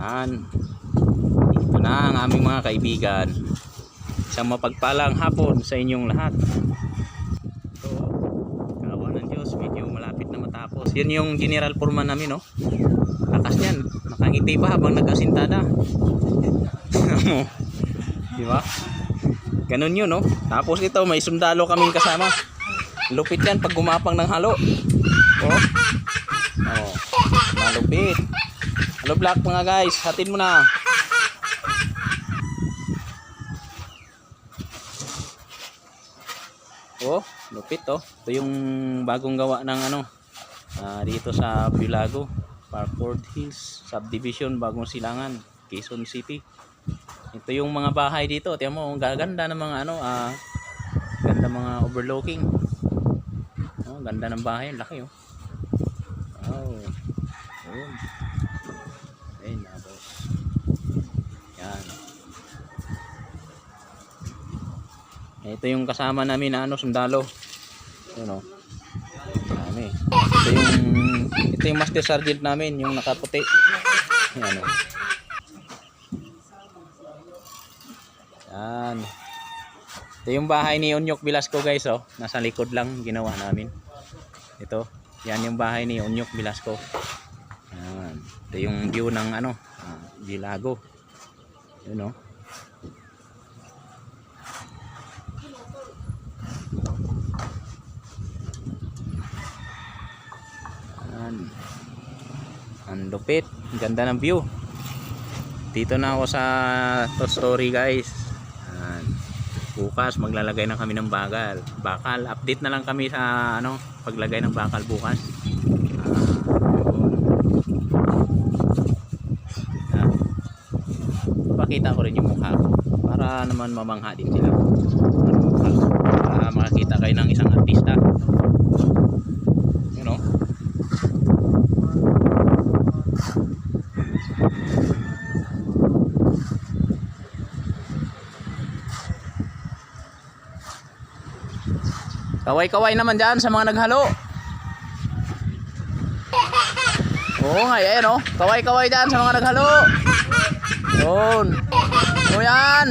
Yan. Ito na ang aming mga kaibigan. Isang mapagpalang hapon sa inyong lahat. Ito, kawa ng Diyos, medyo malapit na matapos. Yan yung general foreman namin, no? Lakas niyan, nakangiti pa habang nagkasintada. Diba? Ganun yun, no? Tapos ito, may sundalo kaming kasama. Lupit yan pag gumapang ng halo. Oh, malupit. Halo black mga guys, hatin mo na. Oh, lupit oh. Ito yung bagong gawa ng ano, dito sa Bilago, Parkford Hills Subdivision, Bagong Silangan, Quezon City. Ito yung mga bahay dito. Tingnan mo, ang gaganda ng mga ano, ganda mga overlooking. Oh, ganda ng bahay, laki oh. Oh. Ayun. Ayun na boss. Yan. Ito yung kasama namin na ano, sundalo. Ayun oh. Dami. Ito yung master sergeant namin, yung nakaputi. Yan oh. Yan. Ito yung bahay ni Onyok Velasco guys oh. Nasa likod lang ginawa namin. Ito. Yan yung bahay ni Onyok Velasco. Yan. Ito yung view ng ano, Bilago. Yun oh. Yan. Ang lupit. Ganda ng view. Dito na ako sa to story guys. Yan. Bukas maglalagay na kami ng bakal. Update na lang kami sa ano, paglagay ng bakal bukas. Pakita ko rin yung mukha ko para naman mamangha din sila. Para makakita kayo ng isang artista. You know? Kaway-kaway naman dyan sa mga naghalo. Oo nga, yan o. Kaway-kaway dyan sa mga naghalo. Yun. O yan.